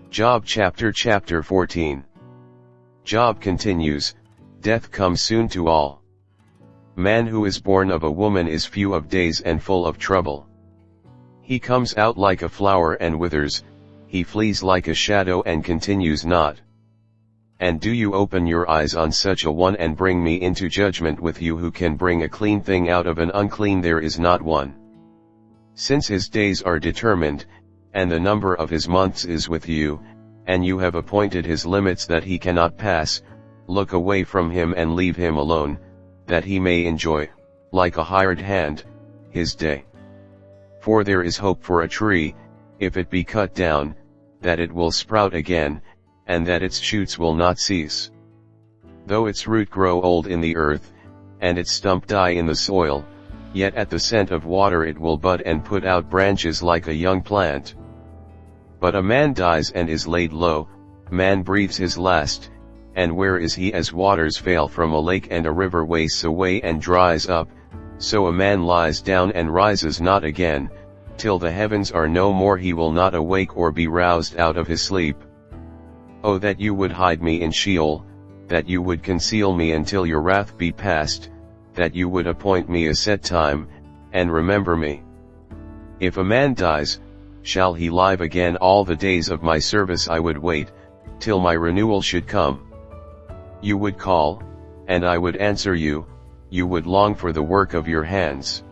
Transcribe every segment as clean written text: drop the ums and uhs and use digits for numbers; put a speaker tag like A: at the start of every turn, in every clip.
A: Job chapter 14. Job continues, death comes soon to all. Man who is born of a woman is few of days and full of trouble. He comes out like a flower and withers, he flees like a shadow and continues not. And do you open your eyes on such a one and bring me into judgment with you, who can bring a clean thing out of an unclean? There is not one. Since his days are determined, and the number of his months is with you, and you have appointed his limits that he cannot pass, look away from him and leave him alone, that he may enjoy, like a hired hand, his day. For there is hope for a tree, if it be cut down, that it will sprout again, and that its shoots will not cease. Though its root grow old in the earth, and its stump die in the soil, yet at the scent of water it will bud and put out branches like a young plant. But a man dies and is laid low, man breathes his last, and where is he? As waters fail from a lake and a river wastes away and dries up, so a man lies down and rises not again, till the heavens are no more. He will not awake or be roused out of his sleep. Oh, that you would hide me in Sheol, that you would conceal me until your wrath be past, that you would appoint me a set time, and remember me. If a man dies, shall he live again? All the days of my service I would wait, till my renewal should come. You would call, and I would answer you, you would long for the work of your hands.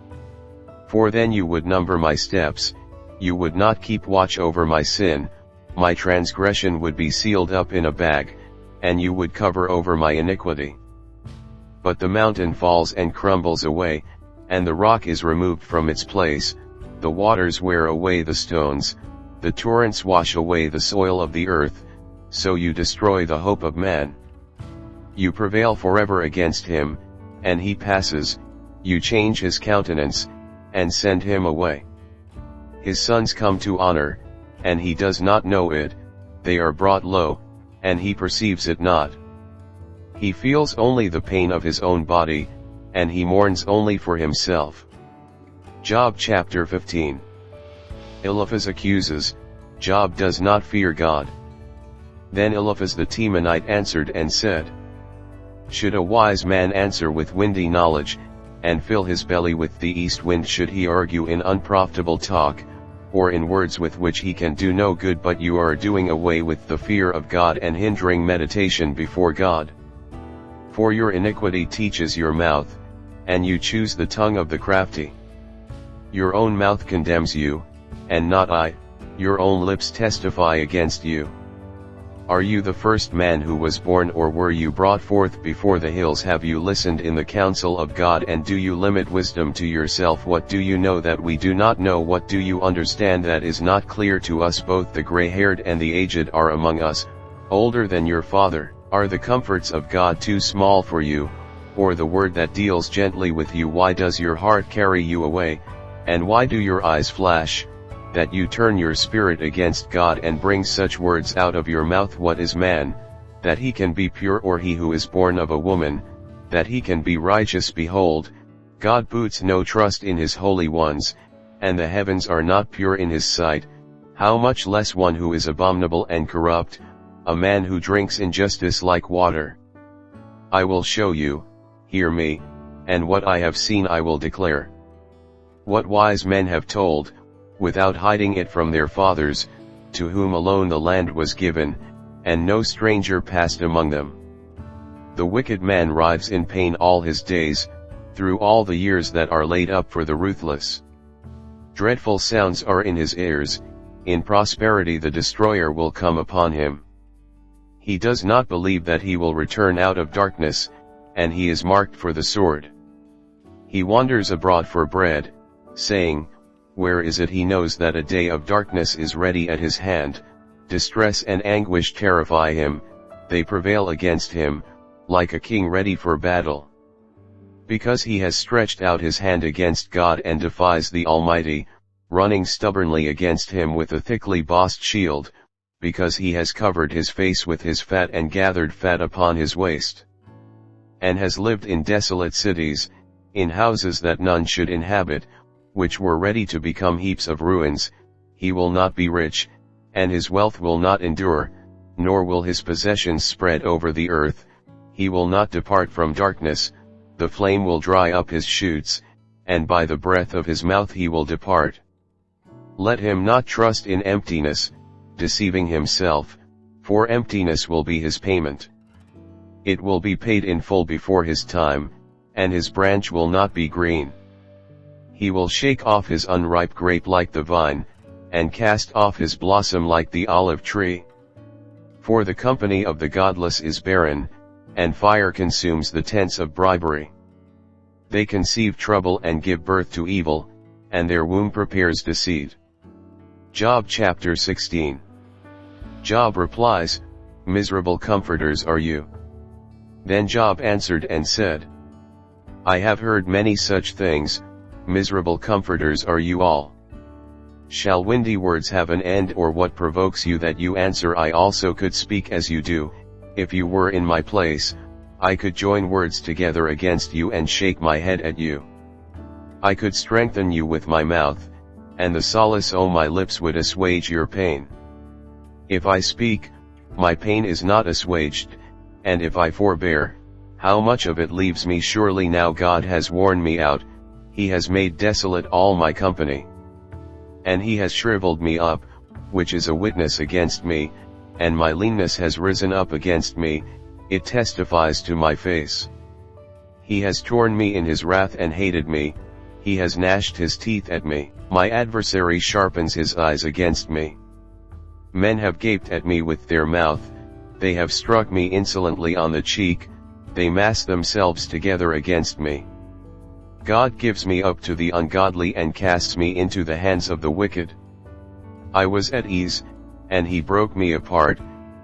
A: For then you would number my steps, you would not keep watch over my sin, my transgression would be sealed up in a bag, and you would cover over my iniquity. But the mountain falls and crumbles away, and the rock is removed from its place, the waters wear away the stones, the torrents wash away the soil of the earth, so you destroy the hope of man. You prevail forever against him, and he passes, you change his countenance, and send him away. His sons come to honor, and he does not know it, they are brought low, and he perceives it not. He feels only the pain of his own body, and he mourns only for himself. Job chapter 15. Eliphaz accuses, Job does not fear God. Then Eliphaz the Temanite answered and said, should a wise man answer with windy knowledge, and fill his belly with the east wind? Should he argue in unprofitable talk, or in words with which he can do no good? But you are doing away with the fear of God and hindering meditation before God. For your iniquity teaches your mouth, and you choose the tongue of the crafty. Your own mouth condemns you, and not I, your own lips testify against you. Are you the first man who was born, or were you brought forth before the hills? Have you listened in the counsel of God, and do you limit wisdom to yourself? What do you know that we do not know? What do you understand that is not clear to us? Both the gray-haired and the aged are among us, older than your father. Are the comforts of God too small for you, or the word that deals gently with you? Why does your heart carry you away, and why do your eyes flash, that you turn your spirit against God and bring such words out of your mouth? What is man, that he can be pure, or he who is born of a woman, that he can be righteous? Behold, God puts no trust in his holy ones, and the heavens are not pure in his sight. How much less one who is abominable and corrupt, a man who drinks injustice like water? I will show you, hear me, and what I have seen I will declare. What wise men have told, without hiding it from their fathers, to whom alone the land was given, and no stranger passed among them. The wicked man writhes in pain all his days, through all the years that are laid up for the ruthless. Dreadful sounds are in his ears, in prosperity the destroyer will come upon him. He does not believe that he will return out of darkness, and he is marked for the sword. He wanders abroad for bread, saying, where is it? He knows that a day of darkness is ready at his hand, distress and anguish terrify him, they prevail against him, like a king ready for battle. Because he has stretched out his hand against God and defies the Almighty, running stubbornly against him with a thickly bossed shield, because he has covered his face with his fat and gathered fat upon his waist. And has lived in desolate cities, in houses that none should inhabit, which were ready to become heaps of ruins. He will not be rich, and his wealth will not endure, nor will his possessions spread over the earth. He will not depart from darkness, the flame will dry up his shoots, and by the breath of his mouth he will depart. Let him not trust in emptiness, deceiving himself, for emptiness will be his payment. It will be paid in full before his time, and his branch will not be green. He will shake off his unripe grape like the vine, and cast off his blossom like the olive tree. For the company of the godless is barren, and fire consumes the tents of bribery. They conceive trouble and give birth to evil, and their womb prepares deceit. Job chapter 16. Job replies, Miserable comforters are you. Then Job answered and said, I have heard many such things, miserable comforters are you all. Shall windy words have an end, or what provokes you that you answer? I also could speak as you do. If you were in my place, I could join words together against you and shake my head at you. I could strengthen you with my mouth, and the solace o' my lips would assuage your pain. If I speak, my pain is not assuaged, and if I forbear, how much of it leaves me? Surely now God has worn me out, he has made desolate all my company. And he has shriveled me up, which is a witness against me, and my leanness has risen up against me, it testifies to my face. He has torn me in his wrath and hated me, he has gnashed his teeth at me. My adversary sharpens his eyes against me. Men have gaped at me with their mouth, they have struck me insolently on the cheek, they mass themselves together against me. God gives me up to the ungodly and casts me into the hands of the wicked. I was at ease, and he broke me apart,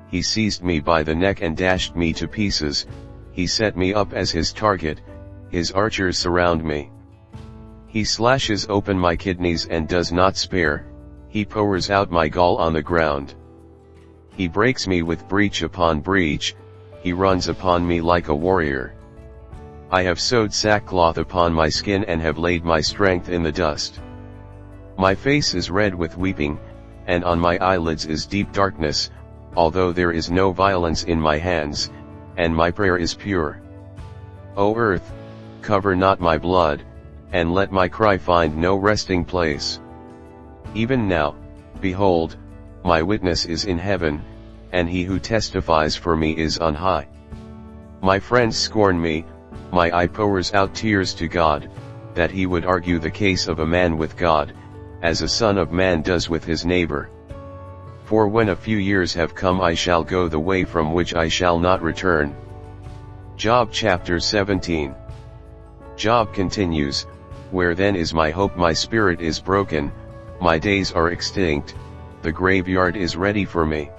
A: he seized me by the neck and dashed me to pieces, he set me up as his target, his archers surround me. He slashes open my kidneys and does not spare, he pours out my gall on the ground. He breaks me with breach upon breach, he runs upon me like a warrior. I have sewed sackcloth upon my skin and have laid my strength in the dust. My face is red with weeping, and on my eyelids is deep darkness, although there is no violence in my hands, and my prayer is pure. O earth, cover not my blood, and let my cry find no resting place. Even now, behold, my witness is in heaven, and he who testifies for me is on high. My friends scorn me, my eye pours out tears to God, that he would argue the case of a man with God, as a son of man does with his neighbor. For when a few years have come I shall go the way from which I shall not return. Job chapter 17. Job continues, Where then is my hope? My spirit is broken, my days are extinct, the graveyard is ready for me.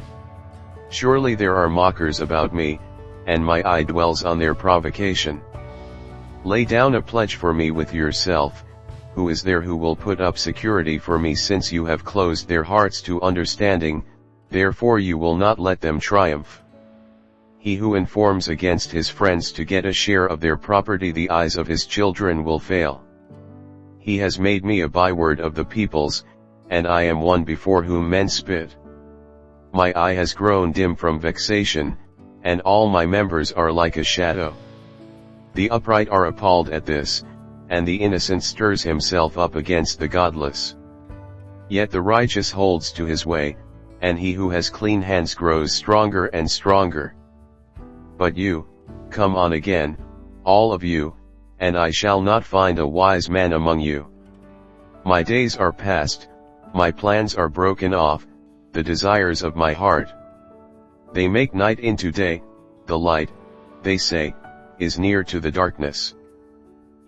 A: Surely there are mockers about me, and my eye dwells on their provocation. Lay down a pledge for me with yourself, who is there who will put up security for me? Since you have closed their hearts to understanding, therefore you will not let them triumph. He who informs against his friends to get a share of their property, the eyes of his children will fail. He has made me a byword of the peoples, and I am one before whom men spit. My eye has grown dim from vexation, and all my members are like a shadow. The upright are appalled at this, and the innocent stirs himself up against the godless. Yet the righteous holds to his way, and he who has clean hands grows stronger and stronger. But you, come on again, all of you, and I shall not find a wise man among you. My days are past, my plans are broken off, the desires of my heart. They make night into day, the light, they say, is near to the darkness.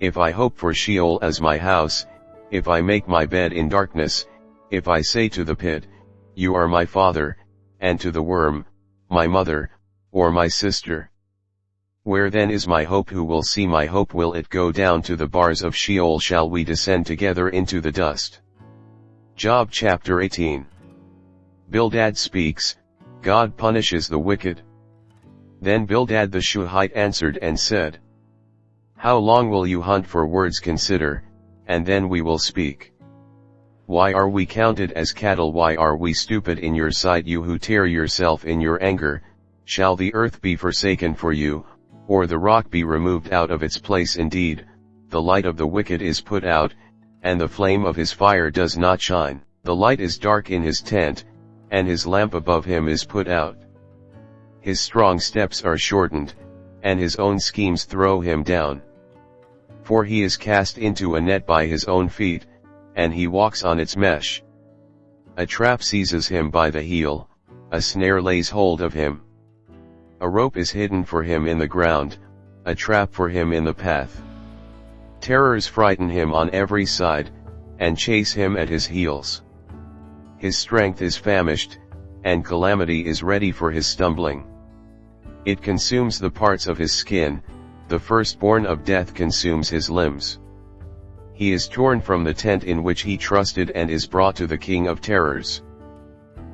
A: If I hope for Sheol as my house, if I make my bed in darkness, if I say to the pit, you are my father, and to the worm, my mother, or my sister. Where then is my hope? Who will see my hope? Will it go down to the bars of Sheol? Shall we descend together into the dust? Job chapter 18. Bildad speaks, God punishes the wicked. Then Bildad the Shuhite answered and said, How long will you hunt for words? Consider, and then we will speak. Why are we counted as cattle? Why are we stupid in your sight, you who tear yourself in your anger? Shall the earth be forsaken for you, or the rock be removed out of its place? Indeed, the light of the wicked is put out, and the flame of his fire does not shine. The light is dark in his tent, and his lamp above him is put out. His strong steps are shortened, and his own schemes throw him down. For he is cast into a net by his own feet, and he walks on its mesh. A trap seizes him by the heel, a snare lays hold of him. A rope is hidden for him in the ground, a trap for him in the path. Terrors frighten him on every side, and chase him at his heels. His strength is famished, and calamity is ready for his stumbling. It consumes the parts of his skin, the firstborn of death consumes his limbs. He is torn from the tent in which he trusted and is brought to the king of terrors.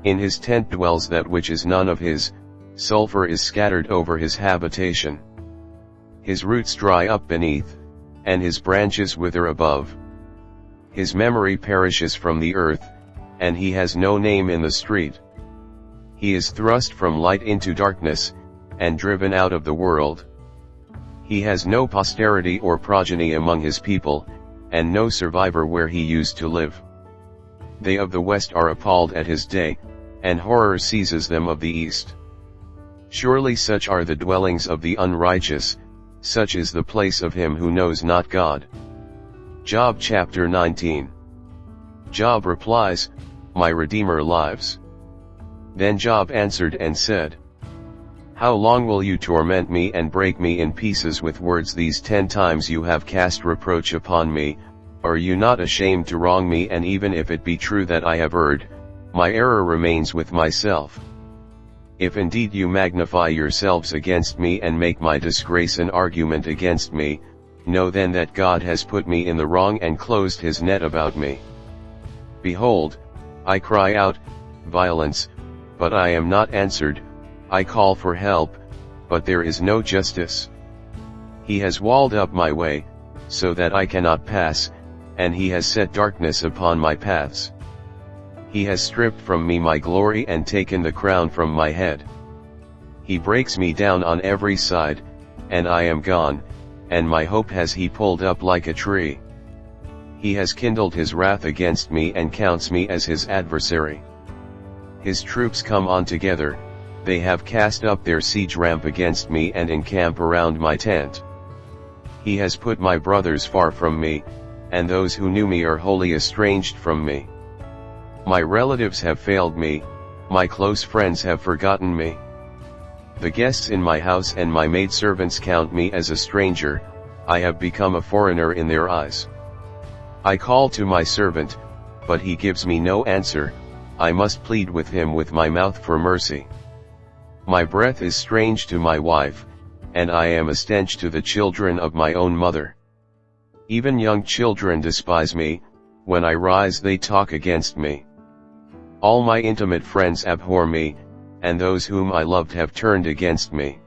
A: In his tent dwells that which is none of his, sulfur is scattered over his habitation. His roots dry up beneath, and his branches wither above. His memory perishes from the earth, and he has no name in the street. He is thrust from light into darkness, and driven out of the world. He has no posterity or progeny among his people, and no survivor where he used to live. They of the west are appalled at his day, and horror seizes them of the east. Surely such are the dwellings of the unrighteous, such is the place of him who knows not God. Job chapter 19. Job replies, My Redeemer lives. Then Job answered and said, How long will you torment me and break me in pieces with words? These 10 times you have cast reproach upon me. Are you not ashamed to wrong me? And even if it be true that I have erred, my error remains with myself. If indeed you magnify yourselves against me and make my disgrace an argument against me, know then that God has put me in the wrong and closed his net about me. Behold, I cry out, violence, but I am not answered. I call for help, but there is no justice. He has walled up my way, so that I cannot pass, and he has set darkness upon my paths. He has stripped from me my glory and taken the crown from my head. He breaks me down on every side, and I am gone, and my hope has he pulled up like a tree. He has kindled his wrath against me and counts me as his adversary. His troops come on together, they have cast up their siege ramp against me and encamp around my tent. He has put my brothers far from me, and those who knew me are wholly estranged from me. My relatives have failed me, my close friends have forgotten me. The guests in my house and my maidservants count me as a stranger, I have become a foreigner in their eyes. I call to my servant, but he gives me no answer, I must plead with him with my mouth for mercy. My breath is strange to my wife, and I am a stench to the children of my own mother. Even young children despise me, when I rise they talk against me. All my intimate friends abhor me, and those whom I loved have turned against me.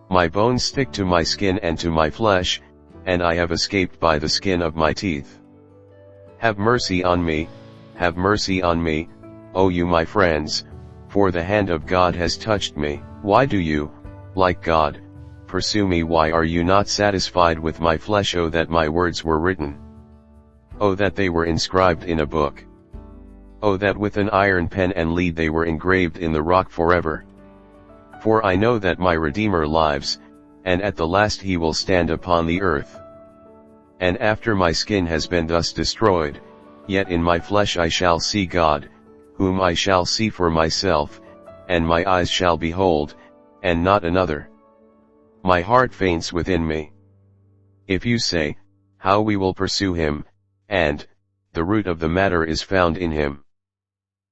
A: My bones stick to my skin and to my flesh, and I have escaped by the skin of my teeth. Have mercy on me, have mercy on me, O you my friends, for the hand of God has touched me. Why do you, like God, pursue me? Why are you not satisfied with my flesh? Oh that my words were written! Oh that they were inscribed in a book! Oh that with an iron pen and lead they were engraved in the rock forever! For I know that my Redeemer lives, and at the last he will stand upon the earth. And after my skin has been thus destroyed, yet in my flesh I shall see God, whom I shall see for myself, and my eyes shall behold, and not another. My heart faints within me. If you say, How we will pursue him, and, the root of the matter is found in him.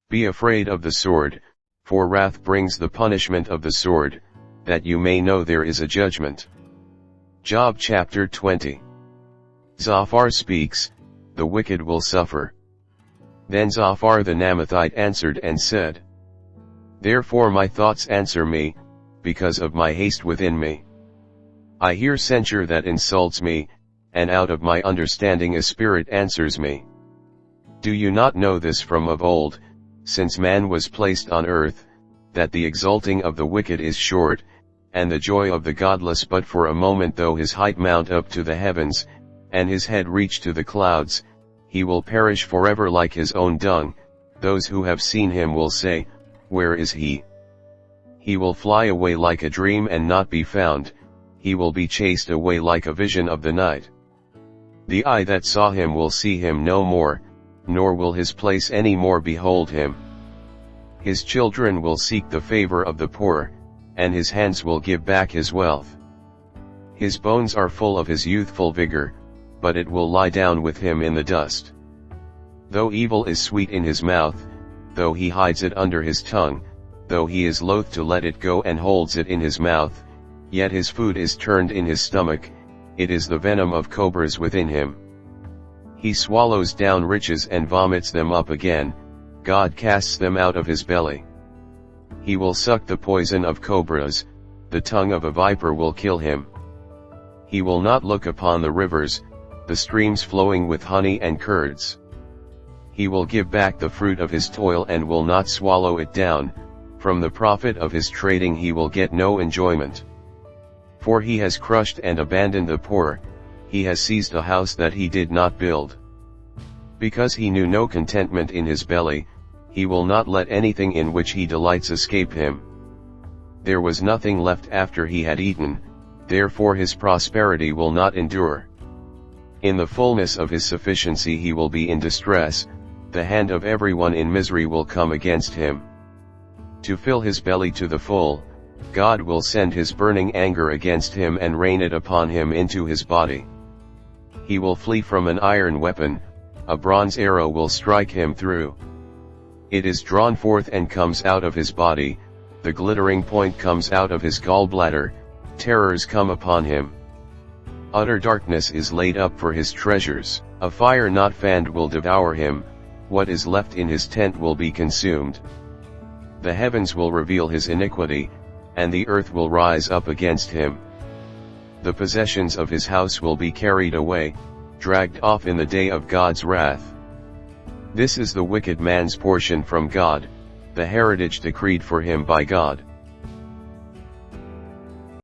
A: Be afraid of the sword, for wrath brings the punishment of the sword, that you may know there is a judgment. Job chapter 20. Zophar speaks, the wicked will suffer. Then Zophar the Naamathite answered and said, Therefore my thoughts answer me, because of my haste within me. I hear censure that insults me, and out of my understanding a spirit answers me. Do you not know this from of old, since man was placed on earth, that the exulting of the wicked is short, and the joy of the godless but for a moment? Though his height mount up to the heavens, and his head reach to the clouds, he will perish forever like his own dung. Those who have seen him will say, Where is he? He will fly away like a dream and not be found, he will be chased away like a vision of the night. The eye that saw him will see him no more, nor will his place any more behold him. His children will seek the favor of the poor, and his hands will give back his wealth. His bones are full of his youthful vigor, but it will lie down with him in the dust. Though evil is sweet in his mouth, though he hides it under his tongue, though he is loath to let it go and holds it in his mouth, yet his food is turned in his stomach, it is the venom of cobras within him. He swallows down riches and vomits them up again, God casts them out of his belly. He will suck the poison of cobras, the tongue of a viper will kill him. He will not look upon the rivers, the streams flowing with honey and curds. He will give back the fruit of his toil and will not swallow it down, from the profit of his trading he will get no enjoyment. For he has crushed and abandoned the poor, he has seized a house that he did not build. Because he knew no contentment in his belly, he will not let anything in which he delights escape him. There was nothing left after he had eaten, therefore his prosperity will not endure. In the fullness of his sufficiency he will be in distress, the hand of everyone in misery will come against him. To fill his belly to the full, God will send his burning anger against him and rain it upon him into his body. He will flee from an iron weapon, a bronze arrow will strike him through. It is drawn forth and comes out of his body, the glittering point comes out of his gallbladder, terrors come upon him. Utter darkness is laid up for his treasures, a fire not fanned will devour him, what is left in his tent will be consumed. The heavens will reveal his iniquity, and the earth will rise up against him. The possessions of his house will be carried away, dragged off in the day of God's wrath. This is the wicked man's portion from God, the heritage decreed for him by God.